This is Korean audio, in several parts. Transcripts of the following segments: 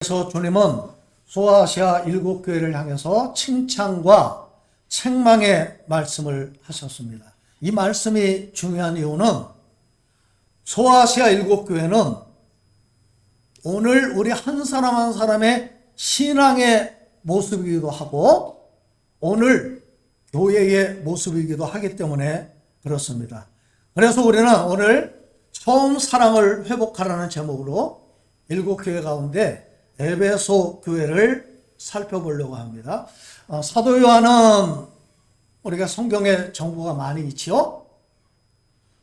그래서 주님은 소아시아 일곱 교회를 향해서 칭찬과 책망의 말씀을 하셨습니다. 이 말씀이 중요한 이유는 소아시아 일곱 교회는 오늘 우리 한 사람 한 사람의 신앙의 모습이기도 하고 오늘 교회의 모습이기도 하기 때문에 그렇습니다. 그래서 우리는 오늘 처음 사랑을 회복하라는 제목으로 일곱 교회 가운데 에베소 교회를 살펴보려고 합니다. 사도 요한은 우리가 성경에 정보가 많이 있지요.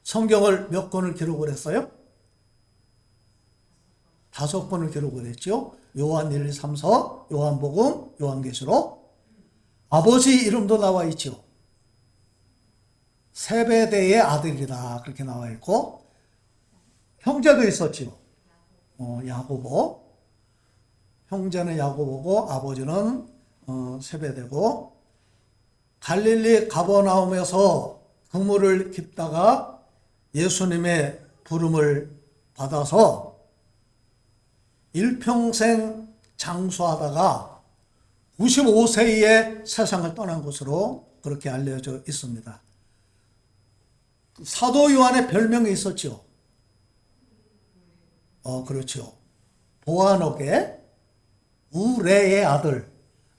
성경을 몇 권을 기록을 했어요? 5권을 기록을 했죠. 요한 1, 2, 3서, 요한복음, 요한계시록. 아버지 이름도 나와 있죠. 세베대의 아들이다 그렇게 나와 있고 형제도 있었죠. 야고보. 형제는 야고보고 아버지는 세베대고 갈릴리 가버나움에서 그물을 깁다가 예수님의 부름을 받아서 일평생 장수하다가 95세에 세상을 떠난 것으로 그렇게 알려져 있습니다. 사도 요한의 별명이 있었죠. 그렇죠. 보아녹의 우레의 아들.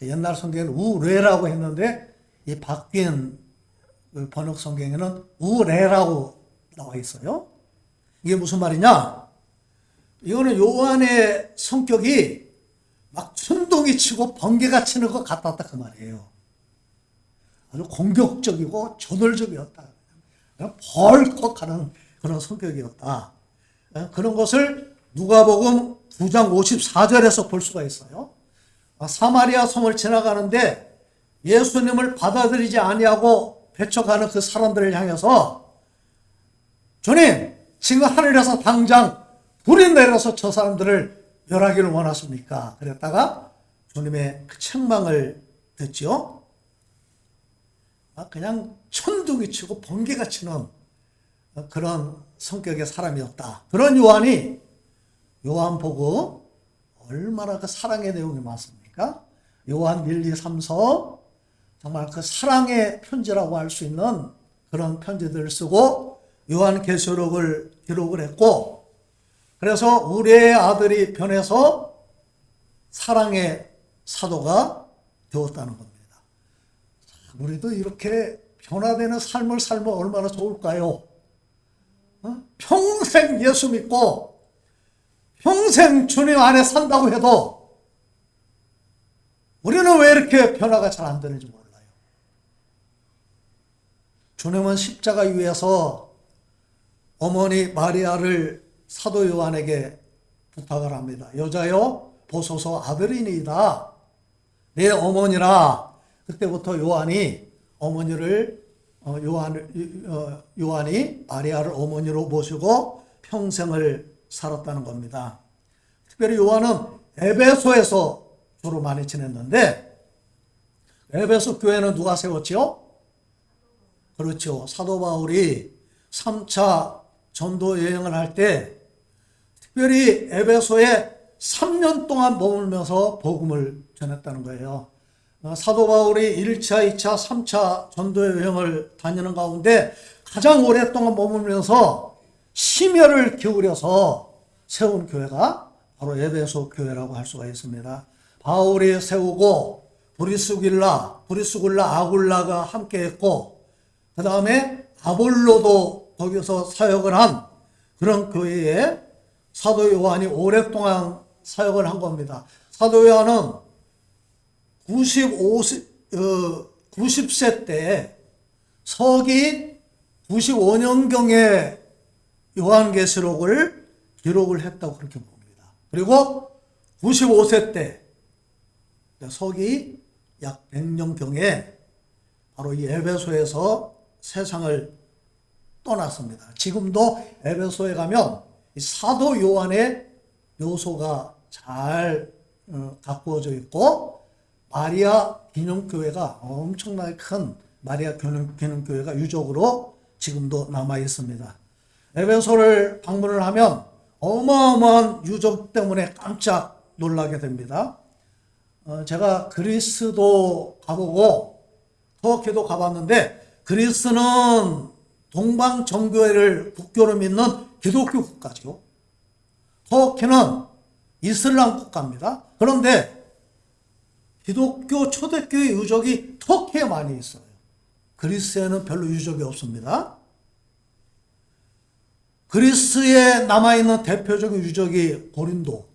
옛날 성경에는 우레라고 했는데 이 바뀐 번역 성경에는 우레라고 나와 있어요. 이게 무슨 말이냐? 이거는 요한의 성격이 막 천둥이 치고 번개가 치는 것 같았다 그 말이에요. 아주 공격적이고 저돌적이었다. 벌컥하는 그런 성격이었다. 그런 것을 누가복음 9장 54절에서 볼 수가 있어요. 사마리아 성을 지나가는데 예수님을 받아들이지 아니하고 배척하는 그 사람들을 향해서 주님, 지금 하늘에서 당장 불이 내려서 저 사람들을 멸하기를 원하십니까? 그랬다가 주님의 그 책망을 듣죠. 그냥 천둥이 치고 번개가 치는 그런 성격의 사람이었다. 그런 요한이 요한복음 얼마나 그 사랑의 내용이 많습니까? 요한 1, 2, 3서 정말 그 사랑의 편지라고 할 수 있는 그런 편지들을 쓰고 요한계시록을 기록을 했고 그래서 우리의 아들이 변해서 사랑의 사도가 되었다는 겁니다. 우리도 이렇게 변화되는 삶을 살면 얼마나 좋을까요? 평생 예수 믿고 평생 주님 안에 산다고 해도 우리는 왜 이렇게 변화가 잘 안 되는지 몰라요. 주님은 십자가 위에서 어머니 마리아를 사도 요한에게 부탁을 합니다. 여자여 보소서 아들이니이다. 내 어머니라. 그때부터 요한이 어머니를 요한이 마리아를 어머니로 모시고 평생을 살았다는 겁니다. 특별히 요한은 에베소에서 주로 많이 지냈는데 에베소 교회는 누가 세웠지요? 그렇죠. 사도 바울이 3차 전도 여행을 할 때 특별히 에베소에 3년 동안 머물면서 복음을 전했다는 거예요. 사도 바울이 1차, 2차, 3차 전도 여행을 다니는 가운데 가장 오랫동안 머물면서 심혈을 기울여서 세운 교회가 바로 에베소 교회라고 할 수가 있습니다. 바울이 세우고 브리스길라, 아굴라가 함께 했고 그 다음에 아볼로도 거기서 사역을 한 그런 교회에 사도 요한이 오랫동안 사역을 한 겁니다. 사도 요한은 90세 때 서기 95년경에 요한계시록을 기록을 했다고 그렇게 봅니다. 그리고 95세 때 서기 약 100년경에 바로 이 에베소에서 세상을 떠났습니다. 지금도 에베소에 가면 이 사도 요한의 묘소가 잘 가꾸어져 있고 마리아 기념교회가 엄청나게 큰 마리아 기념교회가 유적으로 지금도 남아 있습니다. 에베소를 방문을 하면 어마어마한 유적 때문에 깜짝 놀라게 됩니다. 제가 그리스도 가보고 터키도 가봤는데 그리스는 동방 정교회를 국교로 믿는 기독교 국가죠. 터키는 이슬람 국가입니다. 그런데 기독교 초대교회 유적이 터키에 많이 있어요. 그리스에는 별로 유적이 없습니다. 그리스에 남아있는 대표적인 유적이 고린도.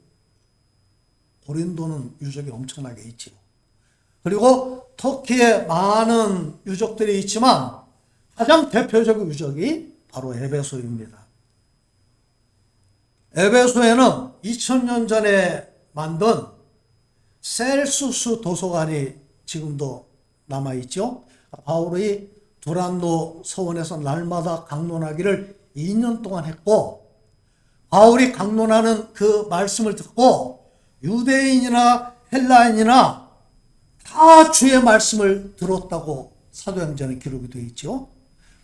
고린도는 유적이 엄청나게 있지요. 그리고 터키에 많은 유적들이 있지만 가장 대표적인 유적이 바로 에베소입니다. 에베소에는 2000년 전에 만든 셀수스 도서관이 지금도 남아있죠. 바울이 두란노 서원에서 날마다 강론하기를 2년 동안 했고, 바울이 강론하는 그 말씀을 듣고 유대인이나 헬라인이나 다 주의 말씀을 들었다고 사도행전에 기록이 되어 있죠.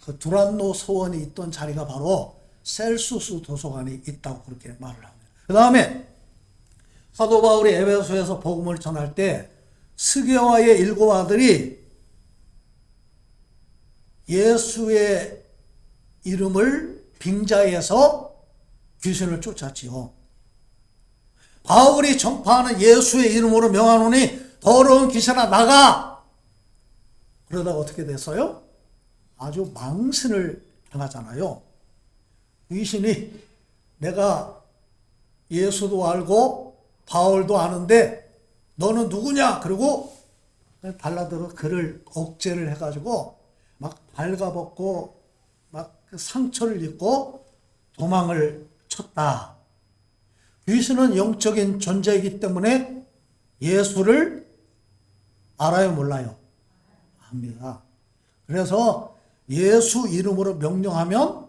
그 두란노 서원이 있던 자리가 바로 셀수스 도서관이 있다고 그렇게 말을 합니다. 그 다음에 사도 바울이 에베소에서 복음을 전할 때 스게와의 7 아들이 예수의 이름을 빙자해서 귀신을 쫓았지요. 바울이 전파하는 예수의 이름으로 명하노니 더러운 귀신아 나가! 그러다가 어떻게 됐어요? 아주 망신을 당하잖아요. 귀신이 내가 예수도 알고 바울도 아는데 너는 누구냐? 그리고 달라들어 그를 억제를 해가지고 막 발가벗고 막 그 상처를 입고 도망을 쳤다. 귀신은 영적인 존재이기 때문에 예수를 알아요, 몰라요? 압니다. 그래서 예수 이름으로 명령하면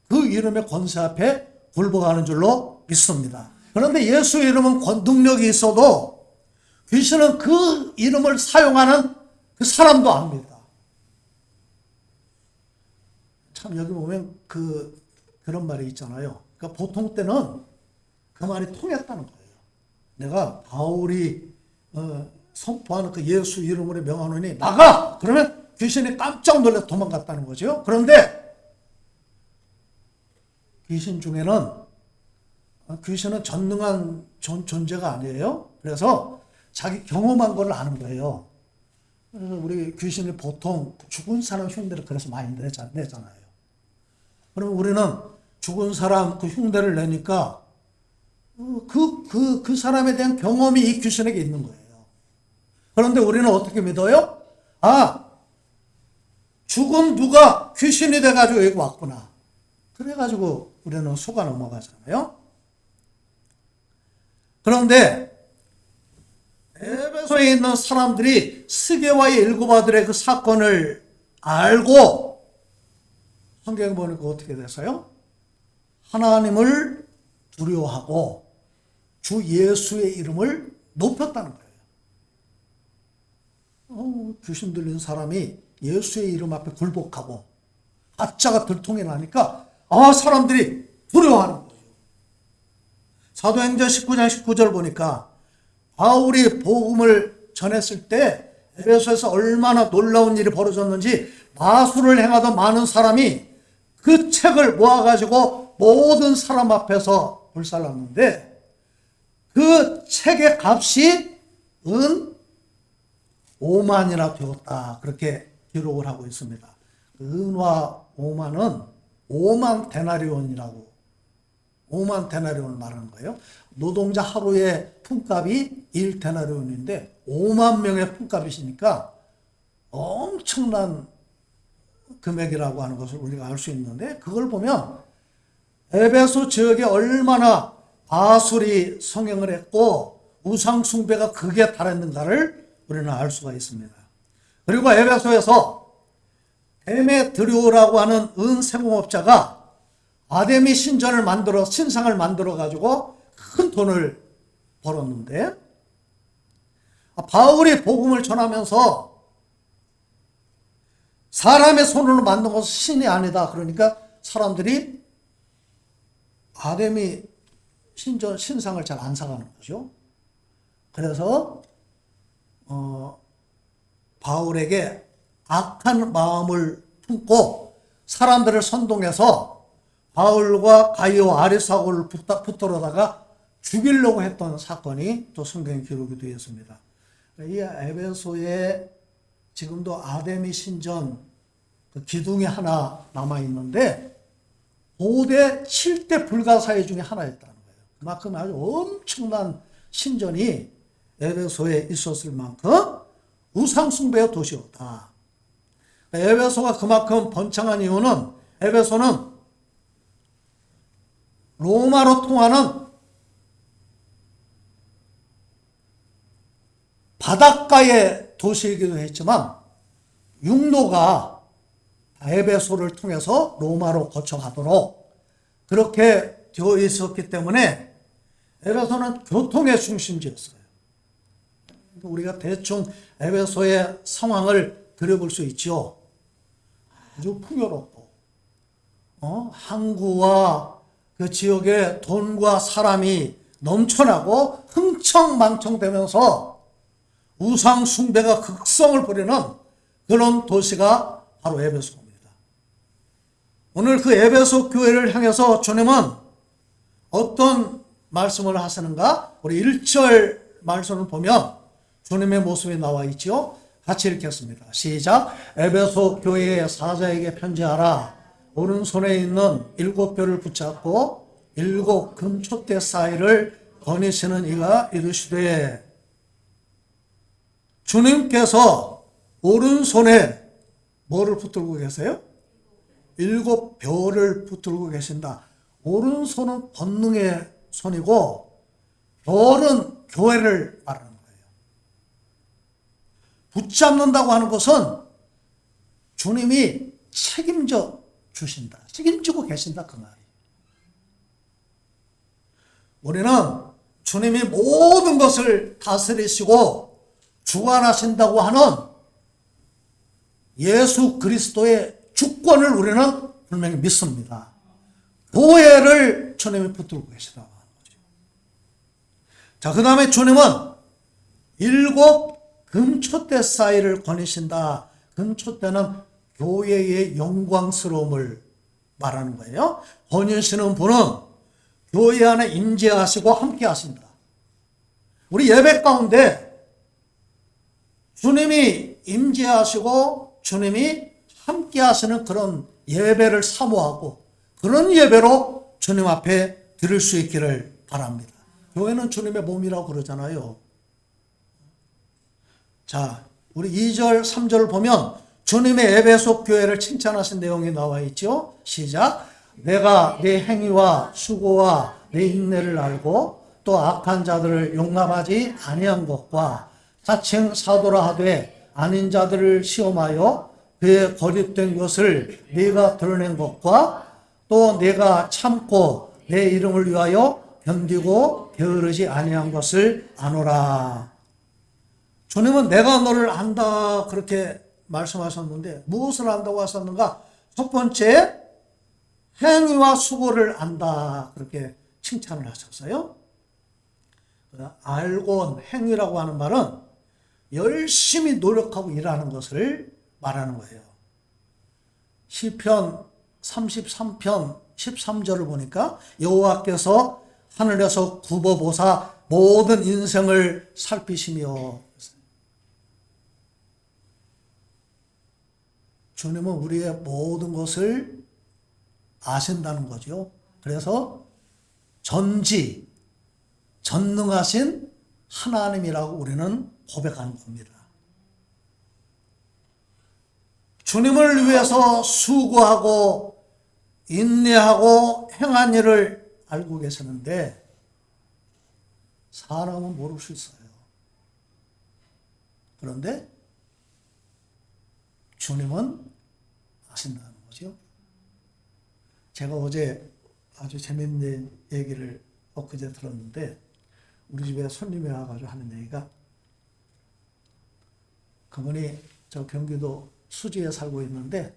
그 이름의 권세 앞에 굴복하는 줄로 믿습니다. 그런데 예수 이름은 능력이 있어도 귀신은 그 이름을 사용하는 그 사람도 압니다. 참 여기 보면 그런 말이 있잖아요. 그러니까 보통 때는 그 말이 통했다는 거예요. 내가 바울이 선포하는 그 예수 이름으로 명하노니 나가! 그러면 귀신이 깜짝 놀라 도망갔다는 거죠. 그런데 귀신은 전능한 존재가 아니에요. 그래서 자기 경험한 걸 아는 거예요. 그래서 우리 귀신이 보통 죽은 사람 흉내를 그래서 많이 내잖아요. 그러면 우리는 죽은 사람 그 흉내를 내니까 그 사람에 대한 경험이 이 귀신에게 있는 거예요. 그런데 우리는 어떻게 믿어요? 죽은 누가 귀신이 돼가지고 여기 왔구나. 그래가지고 우리는 속아 넘어가잖아요. 그런데 에베소에 있는 사람들이 스게와의 7 아들의 그 사건을 알고 성경에 보니까 어떻게 됐어요? 하나님을 두려워하고 주 예수의 이름을 높였다는 거예요. 귀신 들린 사람이 예수의 이름 앞에 굴복하고 가짜가 들통이 나니까 사람들이 두려워하는 거예요. 사도행전 19장 19절 보니까 바울이 복음을 전했을 때 에베소에서 얼마나 놀라운 일이 벌어졌는지 마술을 행하던 많은 사람이 그 책을 모아가지고 모든 사람 앞에서 불살랐는데 그 책의 값이 은 5만이나 되었다. 그렇게 기록을 하고 있습니다. 은화 5만은 5만 데나리온이라고 5만 데나리온을 말하는 거예요. 노동자 하루의 품값이 1데나리온인데 5만 명의 품값이시니까 엄청난 금액이라고 하는 것을 우리가 알 수 있는데 그걸 보면 에베소 지역에 얼마나 바술이 성행을 했고 우상 숭배가 극에 달했는가를 우리는 알 수가 있습니다. 그리고 에베소에서 데메드리오라고 하는 은세공업자가 아데미 신전을 신상을 만들어 가지고 큰 돈을 벌었는데 바울이 복음을 전하면서 사람의 손으로 만든 것은 신이 아니다. 그러니까 사람들이 아데미 신상을 잘 안 사가는 거죠. 그래서 바울에게 악한 마음을 품고 사람들을 선동해서 바울과 가이오 아리스도를 붙들어다가 죽이려고 했던 사건이 또 성경에 기록이 되어 있습니다. 이 에베소에 지금도 아데미 신전 그 기둥이 하나 남아 있는데 고대 7대 불가사의 중에 하나였다는 거예요. 그만큼 아주 엄청난 신전이 에베소에 있었을 만큼 우상숭배의 도시였다. 에베소가 그만큼 번창한 이유는 에베소는 로마로 통하는 바닷가의 도시이기도 했지만 육로가 에베소를 통해서 로마로 거쳐가도록 그렇게 되어 있었기 때문에 에베소는 교통의 중심지였어요. 우리가 대충 에베소의 상황을 그려볼 수 있죠. 아주 풍요롭고 항구와 그 지역에 돈과 사람이 넘쳐나고 흥청망청되면서 우상 숭배가 극성을 부리는 그런 도시가 바로 에베소입니다. 오늘 그 에베소 교회를 향해서 주님은 어떤 말씀을 하시는가? 우리 1절 말씀을 보면 주님의 모습이 나와 있죠. 같이 읽겠습니다. 시작. 에베소 교회의 사자에게 편지하라. 오른손에 있는 7뼈를 붙잡고 7 금촛대 사이를 거니시는 이가 이르시되, 주님께서 오른손에 뭐를 붙들고 계세요? 7뼈를 붙들고 계신다. 오른손은 권능의 손이고 별은 교회를 말하는 거예요. 붙잡는다고 하는 것은 주님이 책임져 주신다. 책임지고 계신다 그 말이에요. 우리는 주님이 모든 것을 다스리시고 주관하신다고 하는 예수 그리스도의 주권을 우리는 분명히 믿습니다. 교회를 주님이 붙들고 계시다고 하는 거죠. 자, 그 다음에 주님은 7 금촛대 사이를 거니신다. 금촛대는 교회의 영광스러움을 말하는 거예요. 거니시는 분은 교회 안에 임재하시고 함께 하신다. 우리 예배 가운데 주님이 임재하시고 주님이 함께 하시는 그런 예배를 사모하고 그런 예배로 주님 앞에 드릴 수 있기를 바랍니다. 교회는 주님의 몸이라고 그러잖아요. 자, 우리 2절, 3절을 보면 주님의 에베소 교회를 칭찬하신 내용이 나와 있죠. 시작. 내가 내 행위와 수고와 내 인내를 알고 또 악한 자들을 용납하지 아니한 것과 자칭 사도라 하되 아닌 자들을 시험하여 그의 거짓된 것을 네가 드러낸 것과 또 내가 참고 내 이름을 위하여 견디고 게으르지 아니한 것을 아노라. 주님은 내가 너를 안다 그렇게 말씀하셨는데 무엇을 안다고 하셨는가? 첫 번째, 행위와 수고를 안다 그렇게 칭찬을 하셨어요. 알고 행위라고 하는 말은 열심히 노력하고 일하는 것을 말하는 거예요. 시편 33편 13절을 보니까 여호와께서 하늘에서 굽어보사 모든 인생을 살피시며, 주님은 우리의 모든 것을 아신다는 거죠. 그래서 전능하신 하나님이라고 우리는 고백하는 겁니다. 주님을 위해서 수고하고 인내하고 행한 일을 알고 계시는데 사람은 모를 수 있어요. 그런데 주님은 아신다는 거죠. 제가 어제 아주 재밌는 얘기를 엊그제 들었는데 우리 집에 손님이 와가지고 하는 얘기가, 그분이 저 경기도 수지에 살고 있는데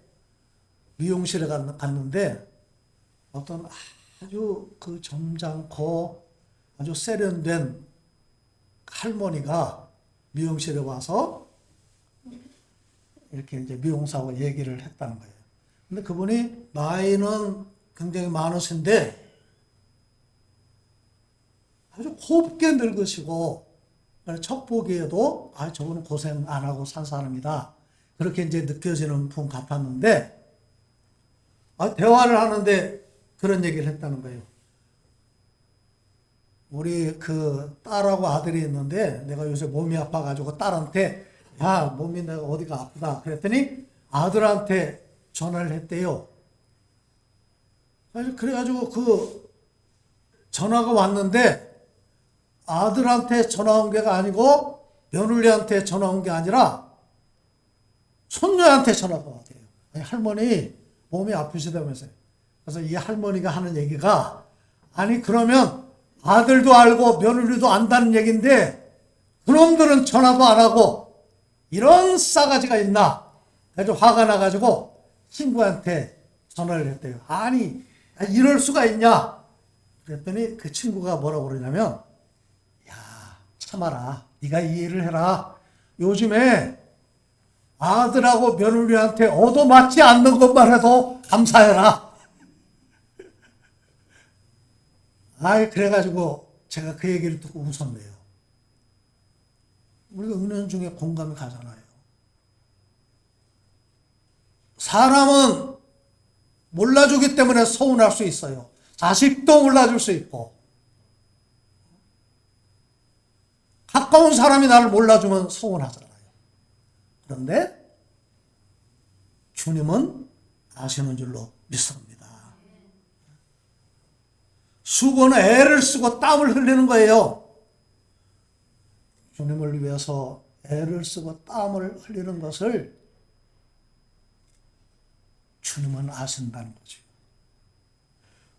미용실에 갔는데 어떤 아주 그 점잖고 아주 세련된 할머니가 미용실에 와서 이렇게 이제 미용사하고 얘기를 했다는 거예요. 근데 그분이 나이는 굉장히 많으신데 아주 곱게 늙으시고 척 보기에도 저분은 고생 안 하고 산 사람이다. 그렇게 이제 느껴지는 분 같았는데 대화를 하는데 그런 얘기를 했다는 거예요. 우리 그 딸하고 아들이 있는데 내가 요새 몸이 아파가지고 딸한테 야 몸이 내가 어디가 아프다 그랬더니 아들한테 전화를 했대요. 그래가지고 그 전화가 왔는데 아들한테 전화 온 게 아니고 며느리한테 전화 온 게 아니라 손녀한테 전화가 왔대요. 할머니 몸이 아프시다면서요. 그래서 이 할머니가 하는 얘기가 아니 그러면 아들도 알고 며느리도 안다는 얘기인데 그놈들은 전화도 안 하고 이런 싸가지가 있나. 그래서 화가 나가지고 친구한테 전화를 했대요. 아니 이럴 수가 있냐. 그랬더니 그 친구가 뭐라고 그러냐면 야 참아라. 네가 이해를 해라. 요즘에 아들하고 며느리한테 얻어맞지 않는 것만 해도 감사해라. 그래가지고 제가 그 얘기를 듣고 웃었네요. 우리가 은연중에 공감이 가잖아요. 사람은 몰라주기 때문에 서운할 수 있어요. 자식도 몰라줄 수 있고 가까운 사람이 나를 몰라주면 서운하잖아요. 그런데 주님은 아시는 줄로 믿습니다. 수고는 애를 쓰고 땀을 흘리는 거예요. 주님을 위해서 애를 쓰고 땀을 흘리는 것을 주님은 아신다는 거죠.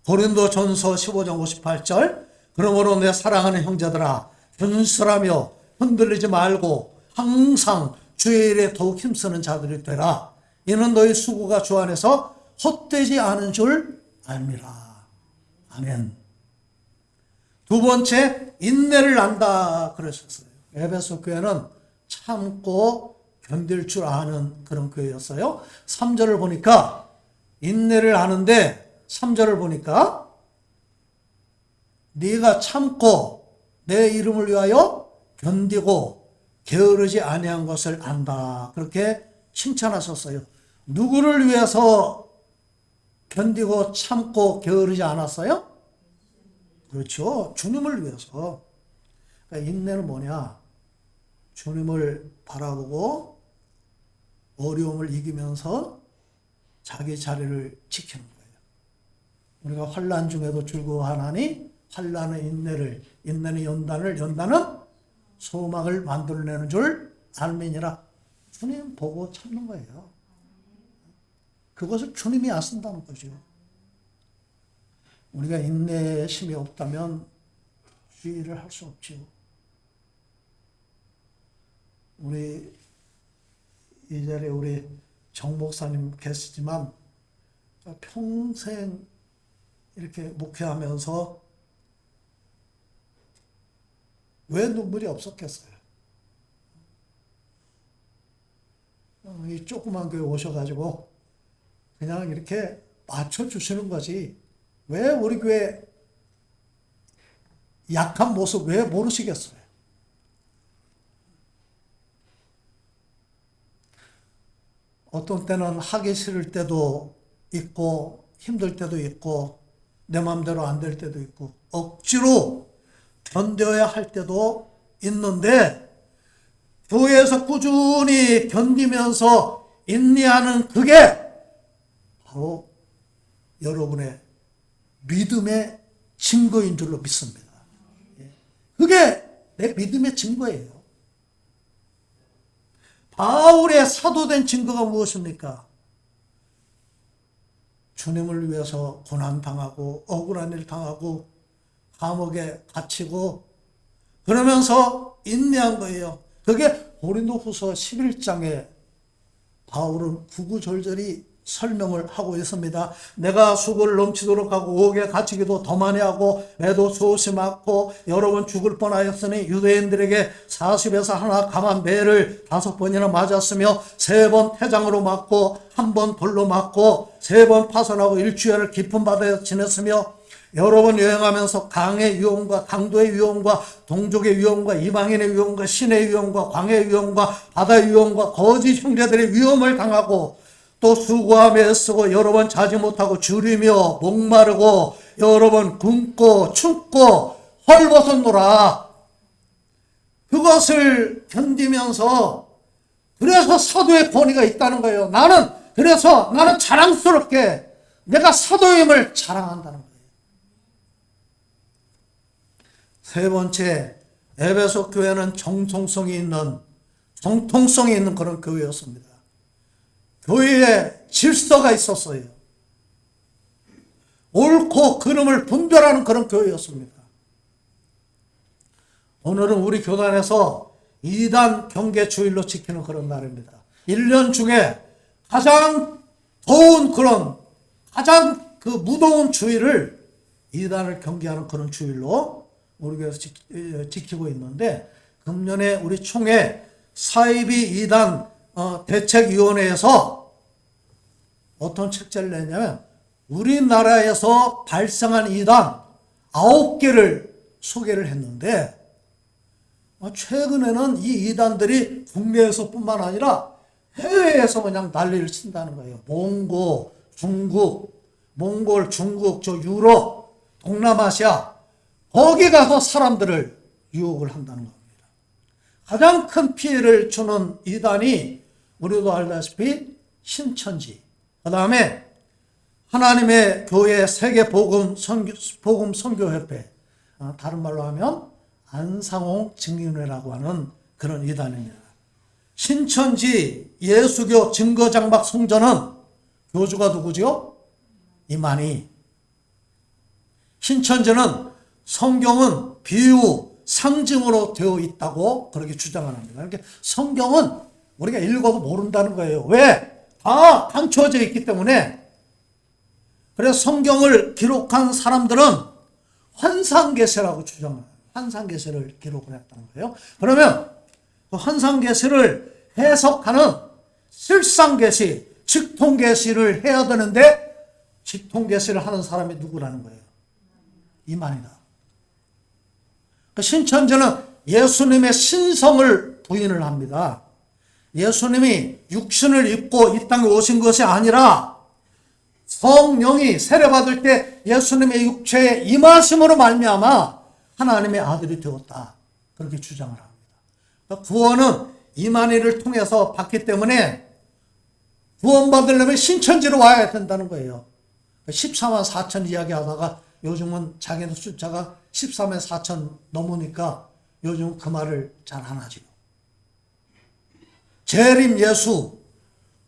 고린도전서 15장 58절 그러므로 내 사랑하는 형제들아 견실하며 흔들리지 말고 항상 주의 일에 더욱 힘쓰는 자들이 되라. 이는 너희 수고가 주 안에서 헛되지 않은 줄 압니다. 아멘. 두 번째, 인내를 안다 그러셨어요. 에베소 교회는 참고 견딜 줄 아는 그런 교회였어요. 3절을 보니까 인내를 아는데 3절을 보니까 네가 참고 내 이름을 위하여 견디고 게으르지 아니한 것을 안다. 그렇게 칭찬하셨어요. 누구를 위해서 견디고 참고 게으르지 않았어요? 그렇죠. 주님을 위해서. 그러니까 인내는 뭐냐? 주님을 바라보고 어려움을 이기면서 자기 자리를 지키는 거예요. 우리가 환난 중에도 즐거워하나니 환난의 인내는 연단을 연단은 소망을 만들어내는 줄 알미니라. 주님 보고 참는 거예요. 그것을 주님이 아신다는 거죠. 우리가 인내심이 없다면 주의를 할 수 없죠. 우리 이 자리에 우리 정 목사님 계시지만 평생 이렇게 목회하면서 왜 눈물이 없었겠어요? 이 조그만 교회 오셔가지고 그냥 이렇게 맞춰주시는 거지. 왜 우리 교회 약한 모습 왜 모르시겠어요? 어떤 때는 하기 싫을 때도 있고 힘들 때도 있고 내 마음대로 안 될 때도 있고 억지로 견뎌야 할 때도 있는데 교회에서 꾸준히 견디면서 인내하는 그게 바로 여러분의 믿음의 증거인 줄로 믿습니다. 그게 내 믿음의 증거예요. 바울의 사도된 증거가 무엇입니까? 주님을 위해서 고난당하고 억울한 일 당하고 감옥에 갇히고 그러면서 인내한 거예요. 그게 고린도후서 11장에 바울은 구구절절히 설명을 하고 있습니다. 내가 수고를 넘치도록 하고 옥에 갇히기도 더 많이 하고 매도 수없이 맞고 여러 번 죽을 뻔하였으니 유대인들에게 40에서 하나 감한 매를 5번이나 맞았으며 3번 태장으로 맞고 1번 돌로 맞고 3번 파선하고 일주일을 깊은 바다에서 지냈으며 여러 번 여행하면서 강의 위험과 강도의 위험과 동족의 위험과 이방인의 위험과 신의 위험과 광해의 위험과 바다의 위험과 거짓 형제들의 위험을 당하고 또 수고하며 애쓰고 여러 번 자지 못하고 주리며 목마르고 여러 번 굶고 춥고 헐벗었노라. 그것을 견디면서 그래서 사도의 권위가 있다는 거예요. 그래서 나는 자랑스럽게 내가 사도임을 자랑한다는 거예요. 세 번째, 에베소 교회는 정통성이 있는 그런 교회였습니다. 교회에 질서가 있었어요. 옳고 그름을 분별하는 그런 교회였습니다. 오늘은 우리 교단에서 2단 경계 주일로 지키는 그런 날입니다. 1년 중에 가장 더운 가장 무더운 주일을 2단을 경계하는 그런 주일로 우리 교회에서 지키고 있는데, 금년에 우리 총회 사이비 2단 대책위원회에서 어떤 책자를 냈냐면 우리나라에서 발생한 2단 9개를 소개를 했는데, 최근에는 이 2단들이 국내에서뿐만 아니라 해외에서 그냥 난리를 친다는 거예요. 몽골, 중국, 유럽, 동남아시아, 거기 가서 사람들을 유혹을 한다는 겁니다. 가장 큰 피해를 주는 이단이 우리도 알다시피 신천지, 그 다음에 하나님의 교회 세계 복음 선교협회, 다른 말로 하면 안상홍 증인회라고 하는 그런 이단입니다. 신천지 예수교 증거장막 성전은 교주가 누구죠? 이만희. 신천지는 성경은 비유, 상징으로 되어 있다고 그렇게 주장을 합니다. 이렇게 성경은 우리가 읽어도 모른다는 거예요. 왜? 다 감춰져 있기 때문에. 그래서 성경을 기록한 사람들은 환상계시라고 주장을 해요. 환상계시를 기록을 했다는 거예요. 그러면 그 환상계시를 해석하는 실상계시, 직통계시를 해야 되는데 직통계시를 하는 사람이 누구라는 거예요? 이만희다. 신천지는 예수님의 신성을 부인을 합니다. 예수님이 육신을 입고 이 땅에 오신 것이 아니라 성령이 세례받을 때 예수님의 육체에 임하심으로 말미암아 하나님의 아들이 되었다. 그렇게 주장을 합니다. 구원은 이만희를 통해서 받기 때문에 구원받으려면 신천지로 와야 된다는 거예요. 14만 4천 이야기하다가 요즘은 자기는 숫자가 14만 4천 넘으니까 요즘 그 말을 잘 안 하죠. 재림 예수,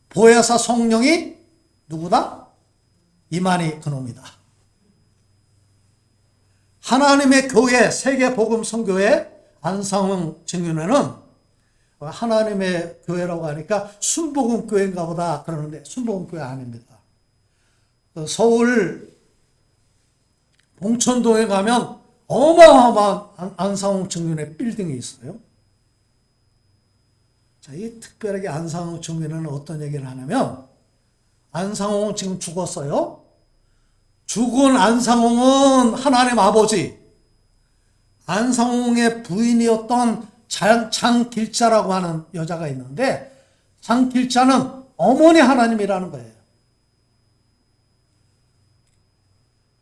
보혜사 성령이 누구다? 이만희 그놈이다. 하나님의 교회, 세계복음선교회 안상홍 증인회는 하나님의 교회라고 하니까 순복음교회인가 보다 그러는데 순복음교회 아닙니다. 서울 봉천동에 가면 어마어마한 안상홍 증인회 빌딩이 있어요. 자, 이 특별하게 안상홍 증인회는 어떤 얘기를 하냐면, 안상홍은 지금 죽었어요. 죽은 안상홍은 하나님 아버지, 안상홍의 부인이었던 장길자라고 하는 여자가 있는데, 장길자는 어머니 하나님이라는 거예요.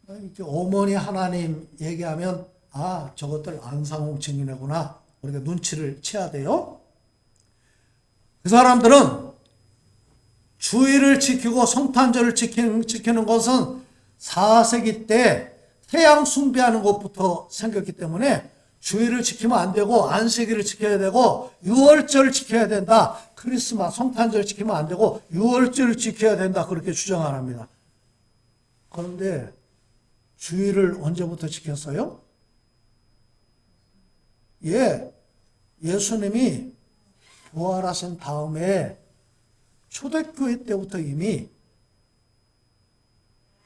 이렇게 어머니 하나님 얘기하면 저것들 안상홍 증인회구나, 우리가 눈치를 채야 돼요. 그 사람들은 주일을 지키고 성탄절을 지키는 것은 4세기 때 태양 숭배하는 것부터 생겼기 때문에 주일을 지키면 안 되고 안식일을 지켜야 되고 유월절을 지켜야 된다. 크리스마스, 성탄절 지키면 안 되고 유월절을 지켜야 된다. 그렇게 주장을 합니다. 그런데 주일을 언제부터 지켰어요? 예수님이 부활하신 다음에 초대교회 때부터 이미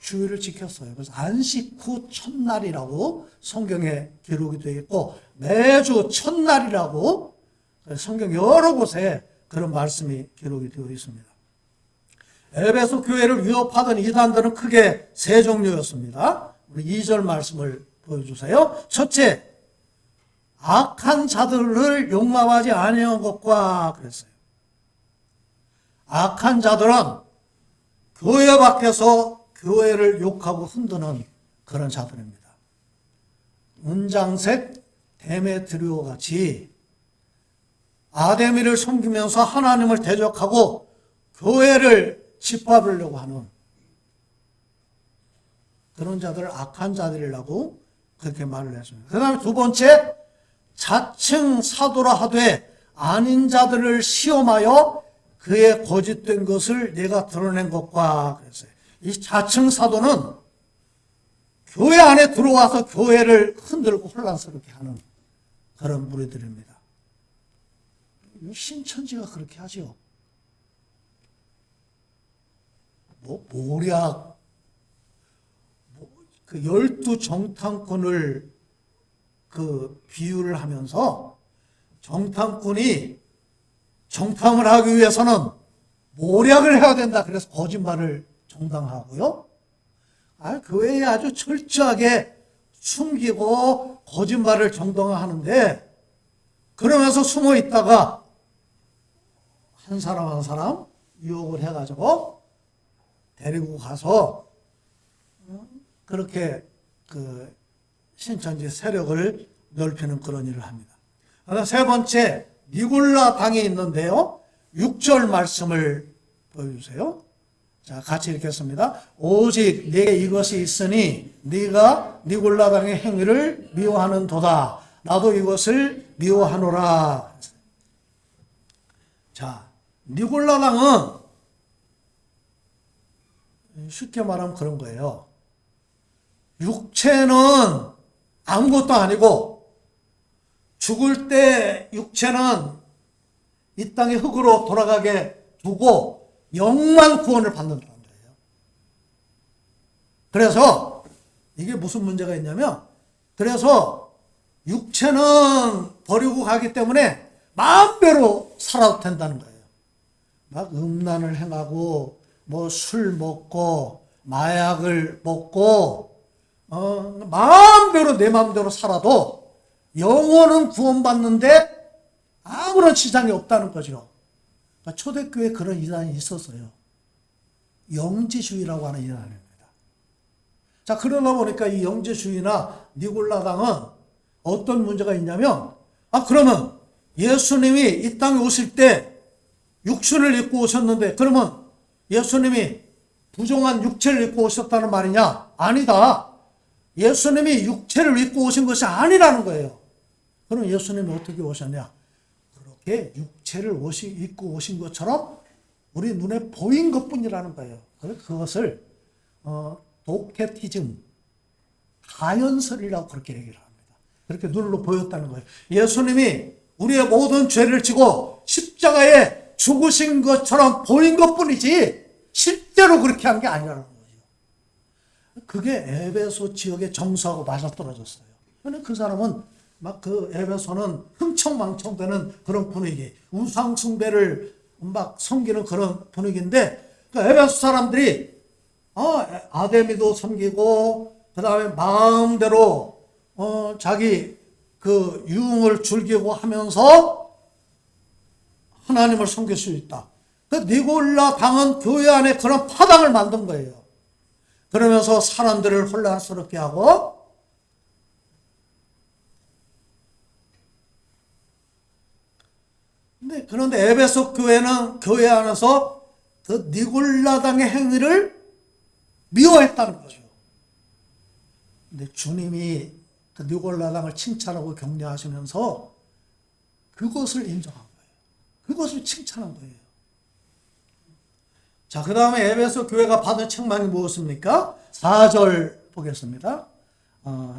주일을 지켰어요. 그래서 안식 후 첫날이라고 성경에 기록이 되어 있고 매주 첫날이라고 성경 여러 곳에 그런 말씀이 기록이 되어 있습니다. 에베소 교회를 위협하던 이단들은 크게 세 종류였습니다. 우리 2절 말씀을 보여주세요. 첫째, 악한 자들을 용납하지 아니한 것과 그랬어요. 악한 자들은 교회 밖에서 교회를 욕하고 흔드는 그런 자들입니다. 은장색 데메트리오 같이 아데미를 섬기면서 하나님을 대적하고 교회를 짓밟으려고 하는 그런 자들을 악한 자들이라고 그렇게 말을 했습니다. 그 다음에 두 번째, 자칭 사도라 하되 아닌 자들을 시험하여 그의 거짓된 것을 내가 드러낸 것과 그랬어요. 이 자칭 사도는 교회 안에 들어와서 교회를 흔들고 혼란스럽게 하는 그런 무리들입니다. 신천지가 그렇게 하죠. 모략, 그 12정탐꾼을 비유를 하면서 정탐꾼이 정탐을 하기 위해서는 모략을 해야 된다. 그래서 거짓말을 정당하고요. 교회에 아주 철저하게 숨기고 거짓말을 정당화하는데 그러면서 숨어 있다가 한 사람 한 사람 유혹을 해가지고 데리고 가서 그렇게 신천지 세력을 넓히는 그런 일을 합니다. 세 번째, 니골라 당이 있는데요. 6절 말씀을 보여주세요. 자, 같이 읽겠습니다. 오직 내게 이것이 있으니 네가 니골라 당의 행위를 미워하는 도다. 나도 이것을 미워하노라. 자, 니골라 당은 쉽게 말하면 그런 거예요. 육체는 아무것도 아니고 죽을 때 육체는 이 땅의 흙으로 돌아가게 두고 영만 구원을 받는다는 거예요. 그래서 이게 무슨 문제가 있냐면 그래서 육체는 버리고 가기 때문에 마음대로 살아도 된다는 거예요. 막 음란을 행하고 술 먹고 마약을 먹고 마음대로 내 마음대로 살아도 영혼은 구원받는데 아무런 지장이 없다는 거죠. 그러니까 초대교회에 그런 이단이 있었어요. 영지주의라고 하는 이단입니다. 자, 그러다 보니까 이 영지주의나 니골라당은 어떤 문제가 있냐면 그러면 예수님이 이 땅에 오실 때 육신을 입고 오셨는데 그러면 예수님이 부정한 육체를 입고 오셨다는 말이냐? 아니다. 예수님이 육체를 입고 오신 것이 아니라는 거예요. 그럼 예수님이 어떻게 오셨냐? 그렇게 육체를 입고 오신 것처럼 우리 눈에 보인 것뿐이라는 거예요. 그것을 도케티즘, 가연설이라고 그렇게 얘기를 합니다. 그렇게 눈으로 보였다는 거예요. 예수님이 우리의 모든 죄를 지고 십자가에 죽으신 것처럼 보인 것뿐이지 실제로 그렇게 한 게 아니라는 거예요. 그게 에베소 지역의 정서하고 맞아떨어졌어요. 그런데 그 사람은 막 에베소는 흥청망청되는 그런 분위기, 우상숭배를 막 섬기는 그런 분위기인데 그 에베소 사람들이 아데미도 섬기고 그 다음에 마음대로 자기 유흥을 즐기고 하면서 하나님을 섬길 수 있다. 니골라 당은 교회 안에 그런 파당을 만든 거예요. 그러면서 사람들을 혼란스럽게 하고 그런데 에베소 교회는 교회 안에서 그 니골라 당의 행위를 미워했다는 거죠. 근데 주님이 그 니골라 당을 칭찬하고 격려하시면서 그것을 인정한 거예요. 그것을 칭찬한 거예요. 자, 그 다음에 에베소 교회가 받은 책망이 무엇입니까? 4절 보겠습니다.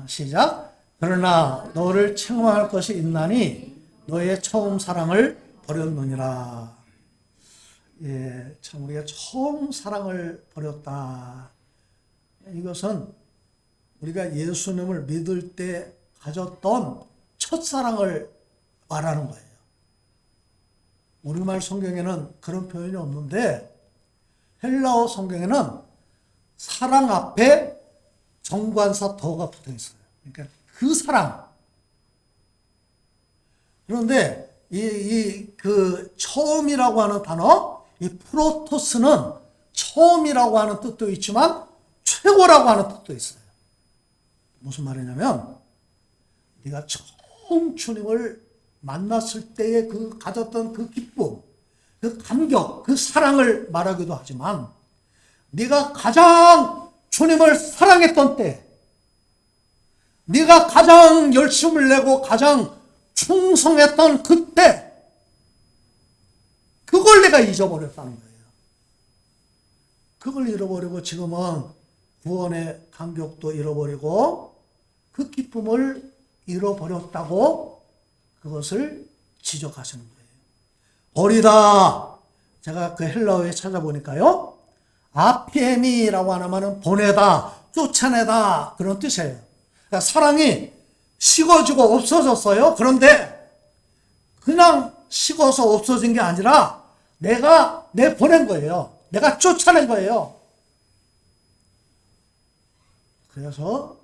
시작. 그러나 너를 책망할 것이 있나니 너의 처음 사랑을 버렸느니라. 예, 참 우리가 처음 사랑을 버렸다. 이것은 우리가 예수님을 믿을 때 가졌던 첫사랑을 말하는 거예요. 우리말 성경에는 그런 표현이 없는데 헬라어 성경에는 사랑 앞에 정관사 더가 붙어 있어요. 그러니까 그 사랑. 그런데 그 처음이라고 하는 단어, 이 프로토스는 처음이라고 하는 뜻도 있지만 최고라고 하는 뜻도 있어요. 무슨 말이냐면 네가 처음 주님을 만났을 때의 그 가졌던 그 기쁨, 그 감격, 그 사랑을 말하기도 하지만 네가 가장 주님을 사랑했던 때, 네가 가장 열심을 내고 가장 충성했던 그때, 그걸 내가 잊어버렸다는 거예요. 그걸 잃어버리고 지금은 구원의 감격도 잃어버리고 그 기쁨을 잃어버렸다고 그것을 지적하시는 거예요. 버리다. 제가 그 헬라어에 찾아보니까요. 아피엠이라고 하나만은 보내다, 쫓아내다 그런 뜻이에요. 그러니까 사랑이 식어지고 없어졌어요. 그런데 그냥 식어서 없어진 게 아니라 내가 내보낸 거예요. 내가 쫓아낸 거예요. 그래서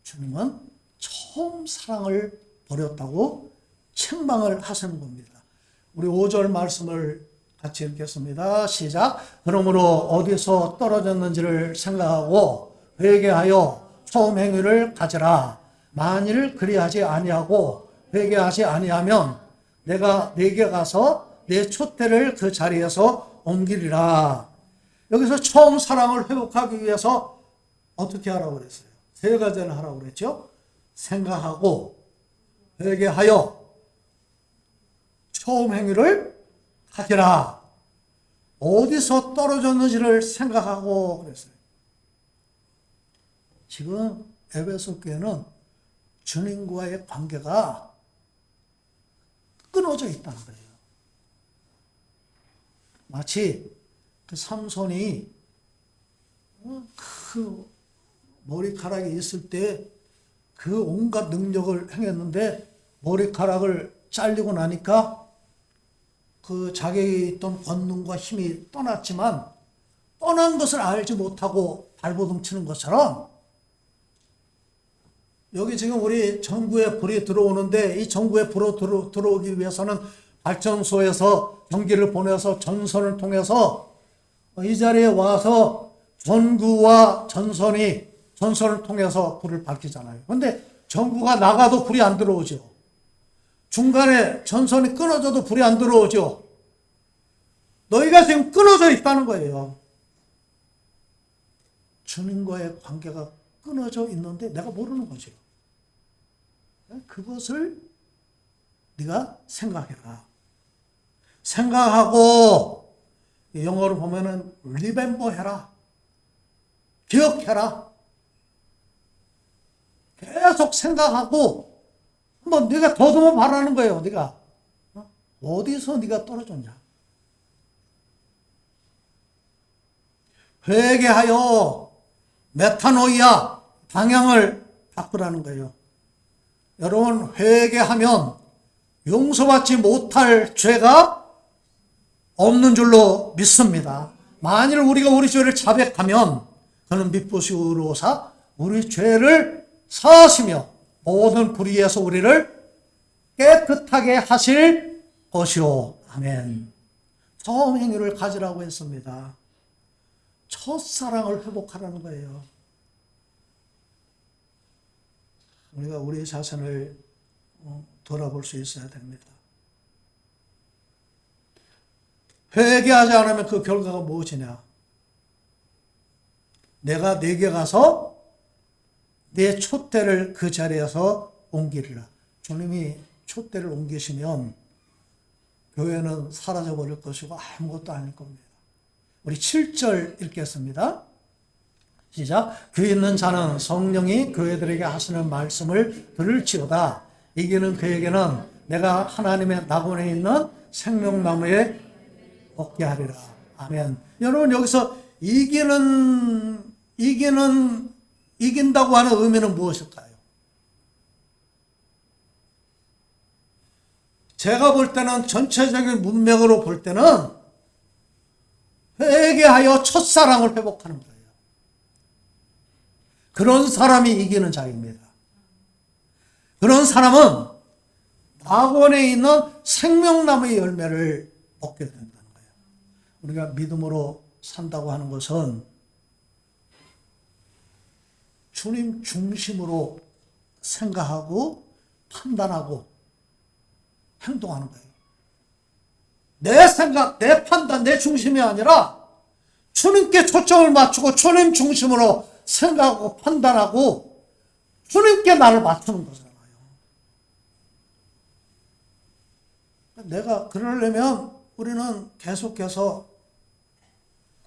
주님은 처음 사랑을 버렸다고 책망을 하시는 겁니다. 우리 5절 말씀을 같이 읽겠습니다. 시작. 그러므로 어디서 떨어졌는지를 생각하고 회개하여 처음 행위를 가지라. 만일 그리하지 아니하고 회개하지 아니하면 내가 네게 가서 내 촛대를 그 자리에서 옮기리라. 여기서 처음 사랑을 회복하기 위해서 어떻게 하라고 그랬어요? 세 가지를 하라고 그랬죠. 생각하고 회개하여 처음 행위를 하기라. 어디서 떨어졌는지를 생각하고 그랬어요. 지금 에베소 교회는 주님과의 관계가 끊어져 있다는 거예요. 마치 그 삼손이 그 머리카락이 있을 때 그 온갖 능력을 행했는데 머리카락을 잘리고 나니까 그 자기에 있던 권능과 힘이 떠났지만 떠난 것을 알지 못하고 발버둥 치는 것처럼 여기 지금 우리 전구에 불이 들어오는데 이 전구에 불이 들어오기 위해서는 발전소에서 전기를 보내서 전선을 통해서 이 자리에 와서 전구와 전선을 통해서 불을 밝히잖아요. 그런데 전구가 나가도 불이 안 들어오죠. 중간에 전선이 끊어져도 불이 안 들어오죠. 너희가 지금 끊어져 있다는 거예요. 주님과의 관계가 끊어져 있는데 내가 모르는 거죠. 그것을 네가 생각해라. 생각하고 영어로 보면은 remember 해라. 기억해라. 계속 생각하고 한번 네가 더듬어 바라는 거예요. 네가 어디서 네가 떨어졌냐. 회개하여 메타노이아 방향을 바꾸라는 거예요. 여러분 회개하면 용서받지 못할 죄가 없는 줄로 믿습니다. 만일 우리가 우리 죄를 자백하면 그는 미쁘시우로사 우리 죄를 사하시며 모든 불의에서 우리를 깨끗하게 하실 것이오. 아멘. 처음 행위를 가지라고 했습니다. 첫사랑을 회복하라는 거예요. 우리가 우리 자신을 돌아볼 수 있어야 됩니다. 회개하지 않으면 그 결과가 무엇이냐? 내가 네게 가서 내 촛대를 그 자리에서 옮기리라. 주님이 촛대를 옮기시면 교회는 사라져버릴 것이고 아무것도 아닐 겁니다. 우리 7절 읽겠습니다. 시작. 귀 있는 자는 성령이 교회들에게 하시는 말씀을 들을지어다. 이기는 그에게는 내가 하나님의 낙원에 있는 생명나무에 얻게 하리라. 아멘. 여러분 여기서 이기는 이긴다고 하는 의미는 무엇일까요? 제가 볼 때는 전체적인 문맥으로 볼 때는 회개하여 첫사랑을 회복하는 거예요. 그런 사람이 이기는 자입니다. 그런 사람은 낙원에 있는 생명나무의 열매를 먹게 된다는 거예요. 우리가 믿음으로 산다고 하는 것은 주님 중심으로 생각하고 판단하고 행동하는 거예요. 내 생각, 내 판단, 내 중심이 아니라 주님께 초점을 맞추고 주님 중심으로 생각하고 판단하고 주님께 나를 맞추는 거잖아요. 내가 그러려면 우리는 계속해서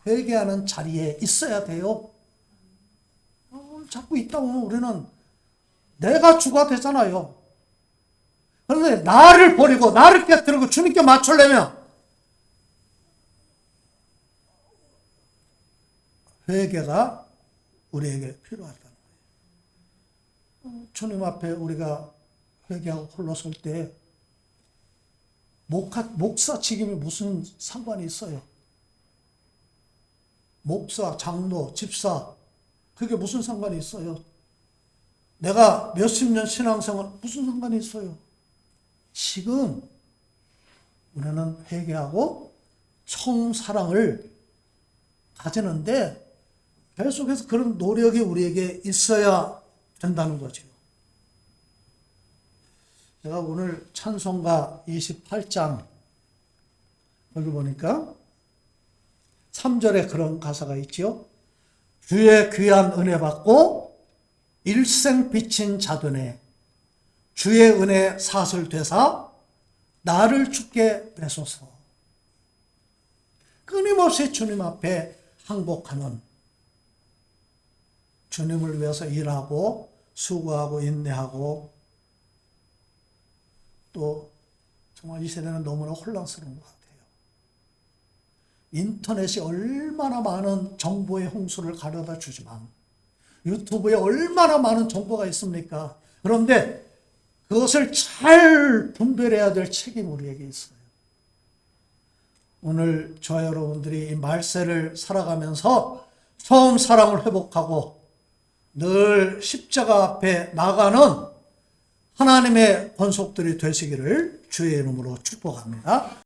회개하는 자리에 있어야 돼요. 자꾸 있다 보면 우리는 내가 주가 되잖아요. 그런데 나를 버리고 나를 깨뜨리고 주님께 맞추려면 회개가 우리에게 필요하다는 거예요. 주님 앞에 우리가 회개하고 홀로 설 때 목사 책임이 무슨 상관이 있어요? 목사, 장로, 집사 그게 무슨 상관이 있어요? 내가 몇십 년 신앙생활 무슨 상관이 있어요? 지금 우리는 회개하고 처음 사랑을 가지는데 계속해서 그런 노력이 우리에게 있어야 된다는 거죠. 제가 오늘 찬송가 28장 여기 보니까 3절에 그런 가사가 있죠. 주의 귀한 은혜 받고 일생 비친 자되네 주의 은혜 사슬 되사 나를 주께 배소서. 끊임없이 주님 앞에 항복하는 주님을 위해서 일하고 수고하고 인내하고 또 정말 이 세대는 너무나 혼란스러운 것 같아요. 인터넷이 얼마나 많은 정보의 홍수를 가져다 주지만 유튜브에 얼마나 많은 정보가 있습니까? 그런데 그것을 잘 분별해야 될 책임이 우리에게 있어요. 오늘 저와 여러분들이 이 말세를 살아가면서 처음 사랑을 회복하고 늘 십자가 앞에 나가는 하나님의 권속들이 되시기를 주의 이름으로 축복합니다.